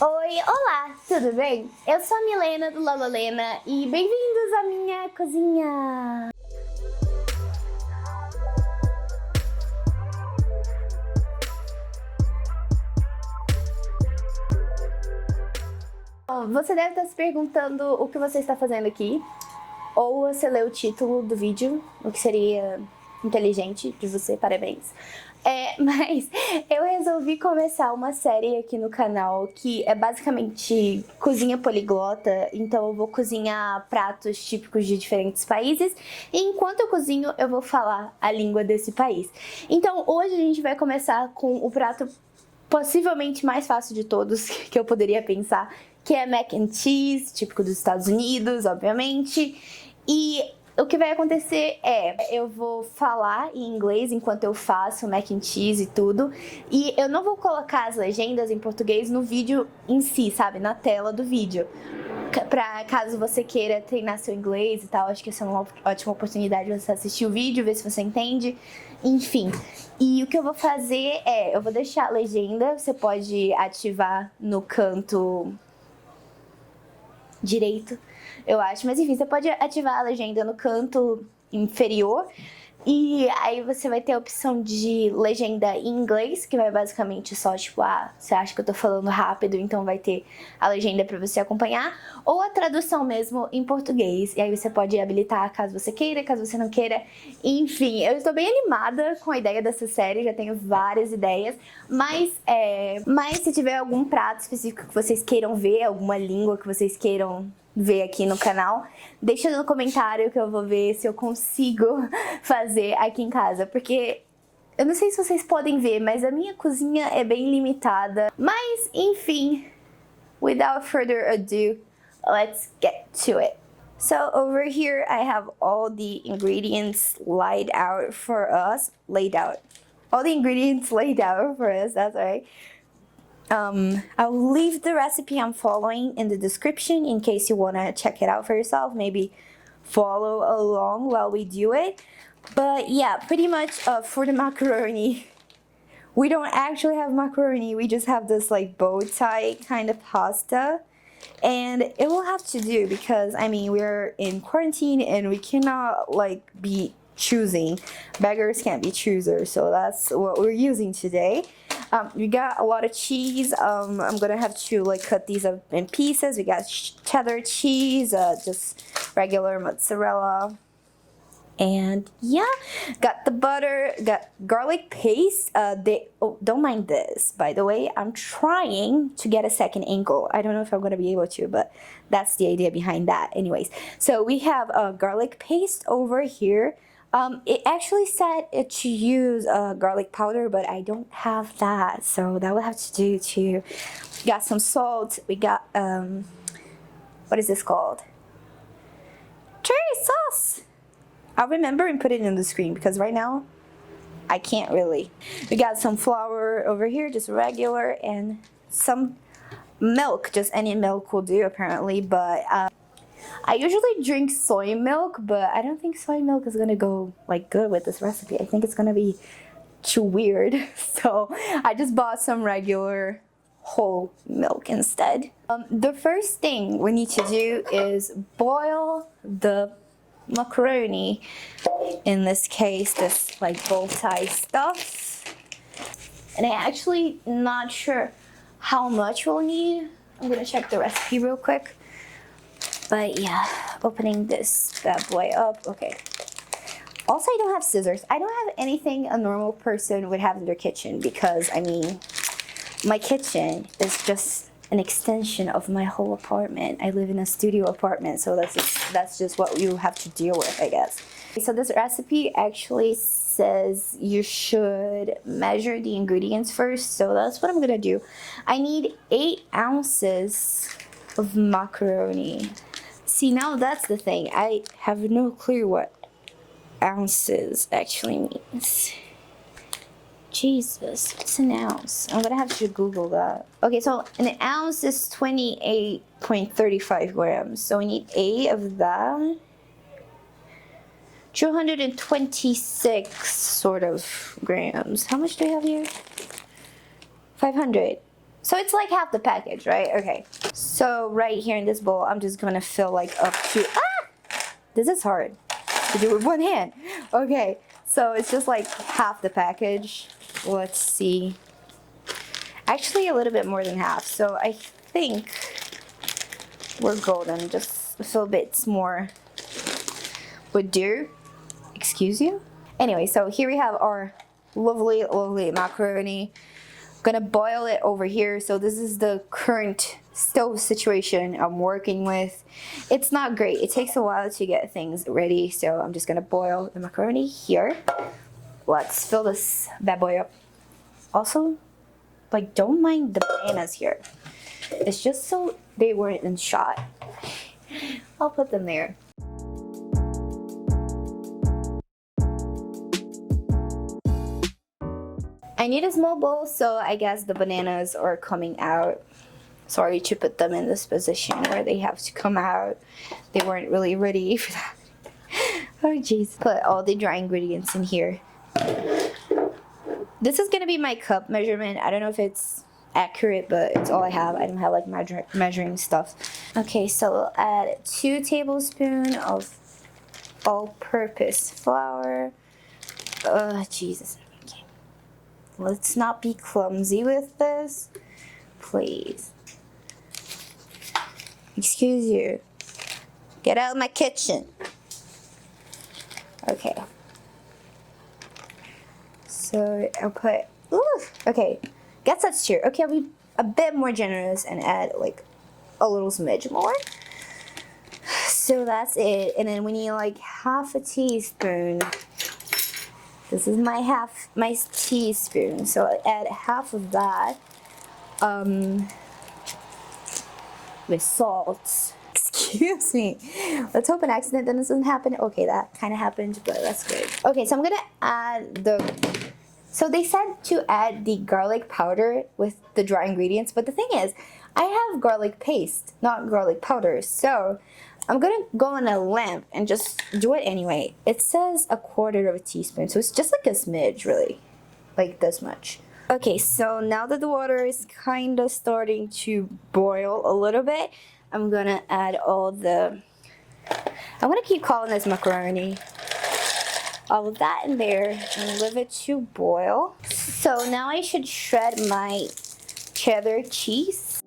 Oi, olá, tudo bem? Eu sou a Milena do Lalolena e bem-vindos à minha cozinha! Bom, você deve estar se perguntando o que você está fazendo aqui, ou você leu o título do vídeo, o que seria inteligente de você, parabéns. Mas eu resolvi começar uma série aqui no canal que é basicamente Cozinha Poliglota, então eu vou cozinhar pratos típicos de diferentes países e enquanto eu cozinho eu vou falar a língua desse país. Então hoje a gente vai começar com o prato possivelmente mais fácil de todos que eu poderia pensar, que é mac and cheese, típico dos Estados Unidos, obviamente, e o que vai acontecer é, eu vou falar em inglês enquanto eu faço mac and cheese e tudo, e eu não vou colocar as legendas em português no vídeo em si, sabe, na tela do vídeo. Pra caso você queira treinar seu inglês e tal, acho que essa é uma ótima oportunidade de você assistir o vídeo, ver se você entende, enfim. E o que eu vou fazer é, eu vou deixar a legenda, você pode ativar no canto direito, eu acho, mas enfim, você pode ativar a legenda no canto inferior e aí você vai ter a opção de legenda em inglês, que vai basicamente só tipo, você acha que eu tô falando rápido, então vai ter a legenda pra você acompanhar, ou a tradução mesmo em português, e aí você pode habilitar caso você queira, caso você não queira, enfim, eu estou bem animada com a ideia dessa série, já tenho várias ideias, mas se tiver algum prato específico que vocês queiram ver, alguma língua que vocês queiram ver aqui no canal, deixa no comentário que eu vou ver se eu consigo fazer aqui em casa, porque eu não sei se vocês podem ver, mas a minha cozinha é bem limitada, mas enfim, without further ado, let's get to it. So over here I have all the ingredients laid out for us, all the ingredients laid out for us, that's right. I'll leave the recipe I'm following in the description in case you want to check it out for yourself, maybe follow along while we do it. But yeah, pretty much for the macaroni, we don't actually have macaroni, we just have this like bow tie kind of pasta. And it will have to do because, I mean, we're in quarantine and we cannot like be choosing. Beggars can't be choosers, so that's what we're using today. We got a lot of cheese. I'm gonna have to like cut these up in pieces. We got cheddar cheese, just regular mozzarella, and yeah, got the butter, got garlic paste. Don't mind this, by the way. I'm trying to get a second ankle. I don't know if I'm gonna be able to, but that's the idea behind that. Anyways, so we have garlic paste over here. It actually said to use garlic powder, but I don't have that, so that will have to do too. We got some salt. We got what is this called? Cherry sauce. I'll remember and put it in the screen because right now I can't really. We got some flour over here, just regular, and some milk. Just any milk will do apparently, but I usually drink soy milk, but I don't think soy milk is gonna go like good with this recipe. I think it's gonna be too weird. So I just bought some regular whole milk instead. The first thing we need to do is boil the macaroni. In this case, this like bow tie stuff. And I actually not sure how much we'll need. I'm gonna check the recipe real quick. But yeah, opening this bad boy up, okay. Also, I don't have scissors. I don't have anything a normal person would have in their kitchen because, I mean, my kitchen is just an extension of my whole apartment. I live in a studio apartment, so that's just what you have to deal with, I guess. So this recipe actually says you should measure the ingredients first, so that's what I'm gonna do. I need 8 ounces of macaroni. See, now that's the thing. I have no clue what ounces actually means. Jesus, what's an ounce? I'm gonna have to Google that. Okay, so an ounce is 28.35 grams. So we need 8 of that. 226 sort of grams. How much do I have here? 500. So it's like half the package, right? Okay. So right here in this bowl, I'm just gonna fill like up to, this is hard to do with one hand. Okay, so it's just like half the package. Let's see. Actually a little bit more than half. So I think we're golden. Just a little bit more would do. Excuse you? Anyway, so here we have our lovely, lovely macaroni. Gonna boil it over here. So this is the current stove situation I'm working with. It's not great. It takes a while to get things ready. So I'm just gonna boil the macaroni here. Let's fill this bad boy up. Also, like, don't mind the bananas here. It's just so they weren't in shot. I'll put them there. I need a small bowl, so I guess the bananas are coming out. Sorry to put them in this position where they have to come out. They weren't really ready for that. Oh jeez. Put all the dry ingredients in here. This is gonna be my cup measurement. I don't know if it's accurate, but it's all I have. I don't have like measuring stuff. Okay, so we'll add 2 tablespoons of all-purpose flour. Jesus. Okay. Let's not be clumsy with this, please. Excuse you. Get out of my kitchen. Okay. So I'll put, ooh, okay. Guess that's true. Okay, I'll be a bit more generous and add like a little smidge more. So that's it. And then we need like half a teaspoon. This is my teaspoon. So I'll add half of that. With salt. Excuse me. Let's hope an accident doesn't happen. Okay, that kind of happened, but that's good. Okay, so I'm gonna add so they said to add the garlic powder with the dry ingredients, but the thing is, I have garlic paste, not garlic powder, so I'm gonna go on a lamp and just do it anyway. It says 1/4 teaspoon, so it's just like a smidge, really, like this much. Okay, so now that the water is kind of starting to boil a little bit, I'm gonna add all the, I'm gonna keep calling this macaroni. All of that in there and leave it to boil. So now I should shred my cheddar cheese.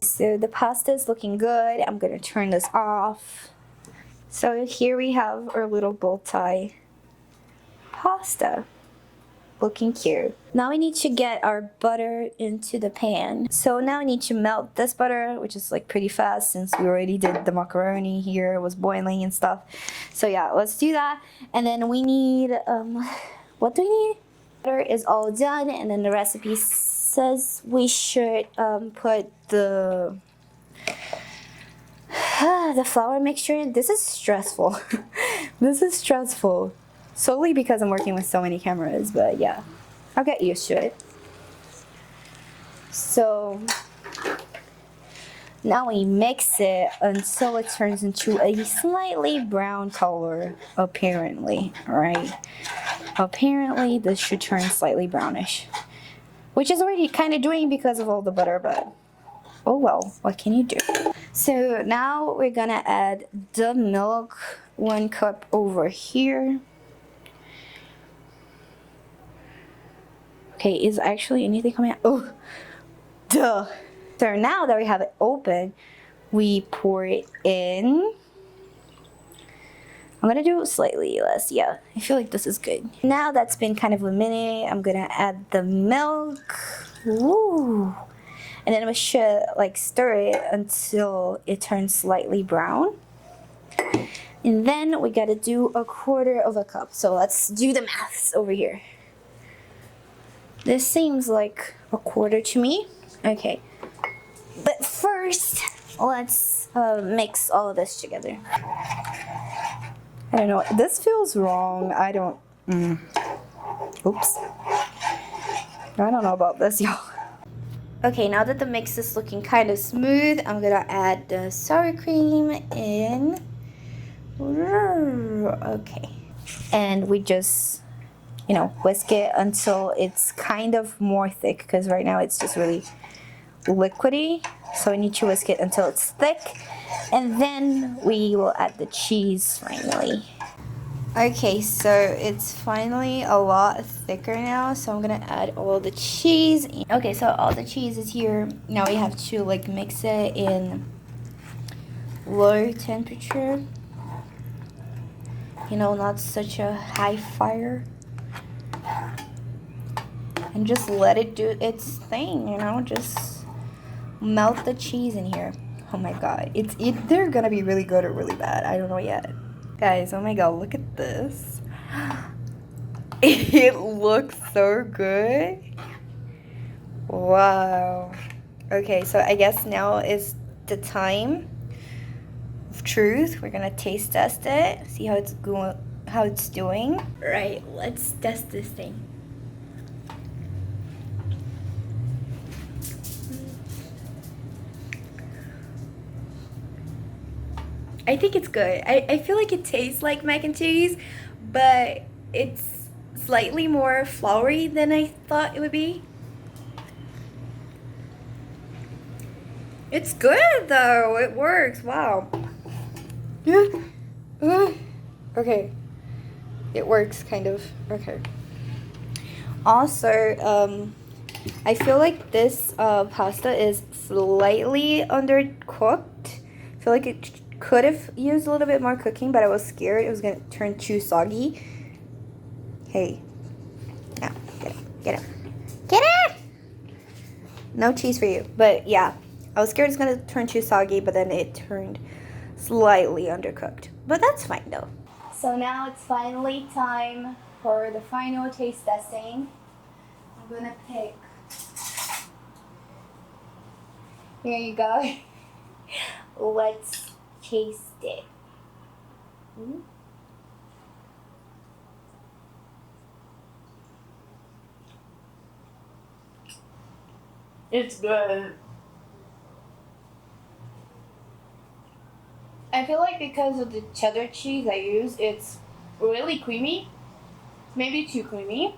So the pasta is looking good. I'm gonna turn this off. So here we have our little bow tie pasta. Looking cute. Now we need to get our butter into the pan. So now I need to melt this butter, which is like pretty fast since we already did the macaroni here. It was boiling and stuff. So yeah, let's do that. And then we need, what do we need? Butter is all done, and then the recipe says we should put the flour mixture in. This is stressful. This is stressful. Solely because I'm working with so many cameras, but yeah, I'll get used to it. So now we mix it until it turns into a slightly brown color, apparently, right? Apparently this should turn slightly brownish, which is already kind of doing because of all the butter, but oh well, what can you do? So now we're gonna add the milk, 1 cup over here. Okay, is actually anything coming out? Oh, duh. So now that we have it open, we pour it in. I'm gonna do slightly less, yeah. I feel like this is good. Now that's been kind of a minute, I'm gonna add the milk. Woo. And then we should like stir it until it turns slightly brown. And then we gotta do 1/4 cup. So let's do the maths over here. This seems like 1/4 to me. Okay. But first, let's mix all of this together. I don't know. This feels wrong. I don't. Oops. I don't know about this, y'all. Okay, now that the mix is looking kind of smooth, I'm gonna add the sour cream in. Okay. And we just, whisk it until it's kind of more thick, because right now it's just really liquidy. So we need to whisk it until it's thick. And then we will add the cheese finally. Okay, so it's finally a lot thicker now, so I'm gonna add all the cheese. Okay, so all the cheese is here. Now we have to mix it in low temperature. Not such a high fire. And just let it do its thing, just melt the cheese in here. Oh my god, it's either gonna be really good or really bad. I don't know yet. Guys, oh my god, look at this. It looks so good. Wow. Okay, so I guess now is the time of truth. We're gonna taste test it, see how it's doing. Right, let's test this thing. I think it's good. I feel like it tastes like mac and cheese, but it's slightly more floury than I thought it would be. It's good though. It works. Wow. Okay. It works kind of. Okay. Also, I feel like this pasta is slightly undercooked. I feel like it could have used a little bit more cooking, but I was scared it was gonna turn too soggy. Hey, no, get it. No cheese for you, but yeah, I was scared it's gonna turn too soggy, but then it turned slightly undercooked. But that's fine though. So now it's finally time for the final taste testing. I'm gonna pick. Here you go. Let's taste it. It's good. I feel like because of the cheddar cheese I use, it's really creamy. Maybe too creamy.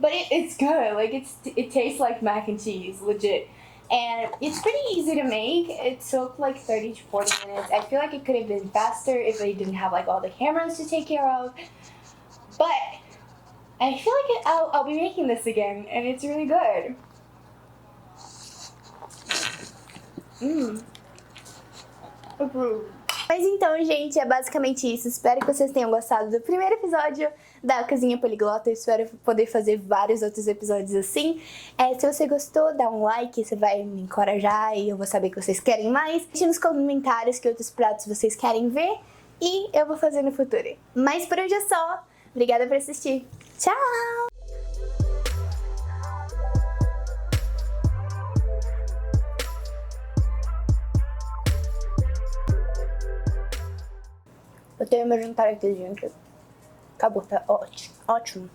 But it's good. It tastes like mac and cheese, legit. And it's pretty easy to make. It took 30 to 40 minutes. I feel like it could have been faster if they didn't have all the cameras to take care of. But I feel like I'll be making this again, and it's really good. Approved. Mas então, gente, é basicamente isso. Espero que vocês tenham gostado do primeiro episódio da Cozinha Poliglota. Eu espero poder fazer vários outros episódios assim. Se você gostou, dá um like, você vai me encorajar e eu vou saber que vocês querem mais. Deixe nos comentários que outros pratos vocês querem ver e eu vou fazer no futuro. Mas por hoje é só. Obrigada por assistir. Tchau! Eu tenho meu jantar aqui, gente. Acabou, tá ótimo. Ótimo.